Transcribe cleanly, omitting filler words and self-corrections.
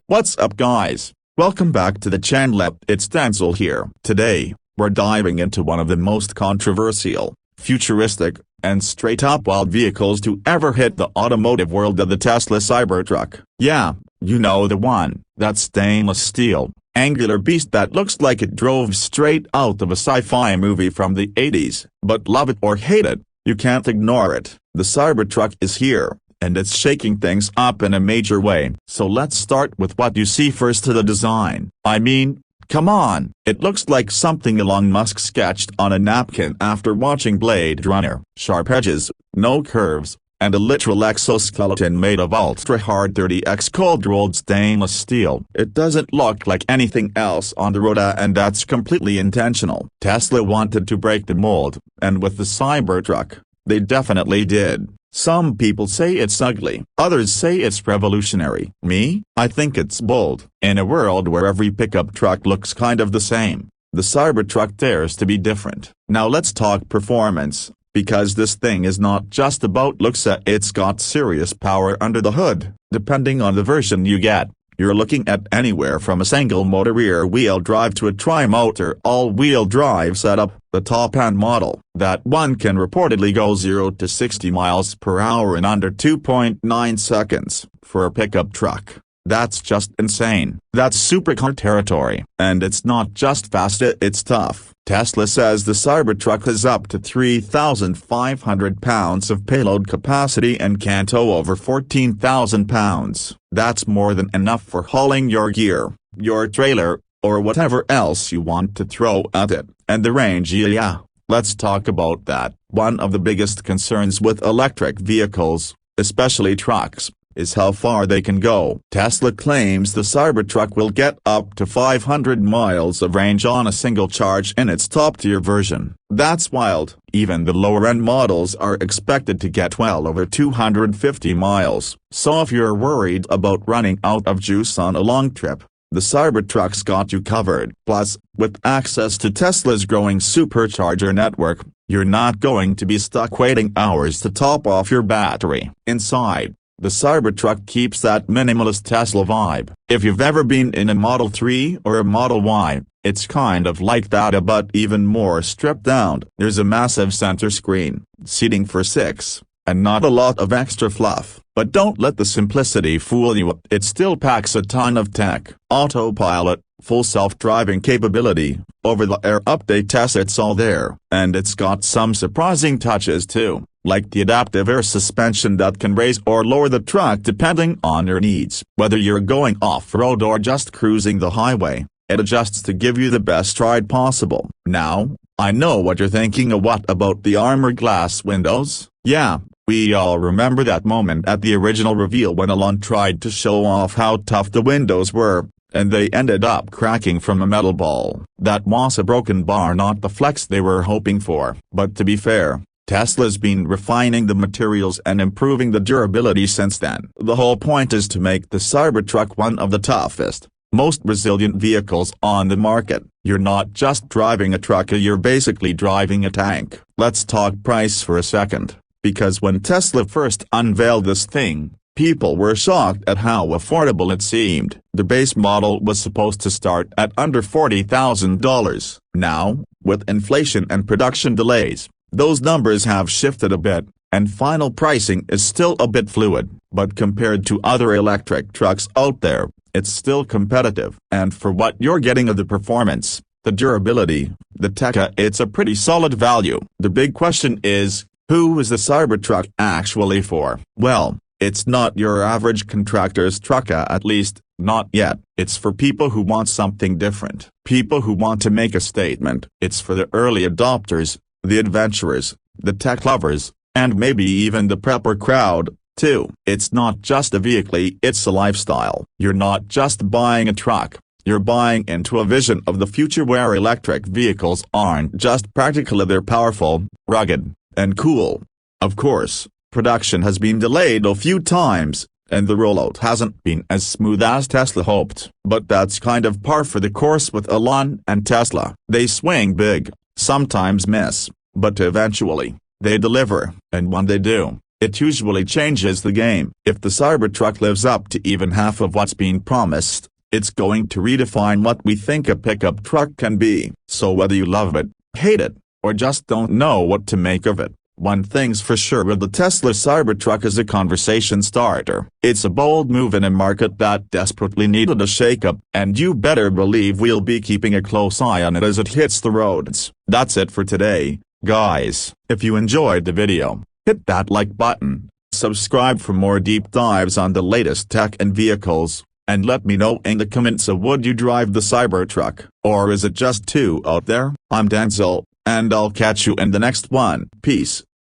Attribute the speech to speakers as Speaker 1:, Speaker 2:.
Speaker 1: What's up guys? Welcome back to the channel. It's Denzel here. Today, we're diving into one of the most controversial, futuristic, and straight-up wild vehicles to ever hit the automotive world, of the Tesla Cybertruck. Yeah, you know the one, that stainless steel, angular beast that looks like it drove straight out of a sci-fi movie from the 80s. But love it or hate it, you can't ignore it. The Cybertruck is here, and it's shaking things up in a major way. So let's start with what you see first. To the design. I mean, come on, it looks like something Elon Musk sketched on a napkin after watching Blade Runner. Sharp edges, no curves, and a literal exoskeleton made of ultra-hard 30x cold-rolled stainless steel. It doesn't look like anything else on the road, and that's completely intentional. Tesla wanted to break the mold, and with the Cybertruck, they definitely did. Some people say it's ugly, others say it's revolutionary. Me, I think it's bold. In a world where every pickup truck looks kind of the same, the Cybertruck dares to be different. Now let's talk performance, because this thing is not just about looks. It's got serious power under the hood. Depending on the version you get, you're looking at anywhere from a single-motor rear-wheel drive to a tri-motor all-wheel drive setup. The top-end model, that one can reportedly go 0 to 60 miles per hour in under 2.9 seconds. For a pickup truck, that's just insane. That's supercar territory. And it's not just fast, it's tough. Tesla says the Cybertruck has up to 3,500 pounds of payload capacity and can tow over 14,000 pounds. That's more than enough for hauling your gear, your trailer, or whatever else you want to throw at it. And the range, yeah, let's talk about that. One of the biggest concerns with electric vehicles, especially trucks, is how far they can go. Tesla claims the Cybertruck will get up to 500 miles of range on a single charge in its top-tier version. That's wild. Even the lower-end models are expected to get well over 250 miles. So if you're worried about running out of juice on a long trip, the Cybertruck's got you covered. Plus, with access to Tesla's growing supercharger network, you're not going to be stuck waiting hours to top off your battery. Inside, the Cybertruck keeps that minimalist Tesla vibe. If you've ever been in a Model 3 or a Model Y, it's kind of like that, but even more stripped down. There's a massive center screen, seating for 6, and not a lot of extra fluff. But don't let the simplicity fool you. It still packs a ton of tech. Autopilot, full self-driving capability, over-the-air update tests, it's all there. And it's got some surprising touches too, like the adaptive air suspension that can raise or lower the truck depending on your needs. Whether you're going off-road or just cruising the highway, it adjusts to give you the best ride possible. Now, I know what you're thinking. What about the armored glass windows? Yeah, we all remember that moment at the original reveal when Elon tried to show off how tough the windows were, and they ended up cracking from a metal ball. That was a broken bar, not the flex they were hoping for. But to be fair, Tesla's been refining the materials and improving the durability since then. The whole point is to make the Cybertruck one of the toughest, most resilient vehicles on the market. You're not just driving a truck, you're basically driving a tank. Let's talk price for a second, because when Tesla first unveiled this thing, people were shocked at how affordable it seemed. The base model was supposed to start at under $40,000. Now, with inflation and production delays, those numbers have shifted a bit, and final pricing is still a bit fluid. But compared to other electric trucks out there, it's still competitive. And for what you're getting of the performance, the durability, the tech, it's a pretty solid value. The big question is, who is the Cybertruck actually for? Well, it's not your average contractor's truck, at least, not yet. It's for people who want something different. People who want to make a statement. It's for the early adopters, the adventurers, the tech lovers, and maybe even the prepper crowd, too. It's not just a vehicle, it's a lifestyle. You're not just buying a truck, you're buying into a vision of the future where electric vehicles aren't just practical, they're powerful, rugged, and cool. Of course, production has been delayed a few times, and the rollout hasn't been as smooth as Tesla hoped. But that's kind of par for the course with Elon and Tesla. They swing big, sometimes miss, but eventually, they deliver. And when they do, it usually changes the game. If the Cybertruck lives up to even half of what's been promised, it's going to redefine what we think a pickup truck can be. So whether you love it, hate it, or just don't know what to make of it, one thing's for sure with the Tesla Cybertruck is a conversation starter. It's a bold move in a market that desperately needed a shakeup, and you better believe we'll be keeping a close eye on it as it hits the roads. That's it for today, guys. If you enjoyed the video, hit that like button, subscribe for more deep dives on the latest tech and vehicles, and let me know in the comments would you drive the Cybertruck, or is it just too out there? I'm Denzel, and I'll catch you in the next one. Peace.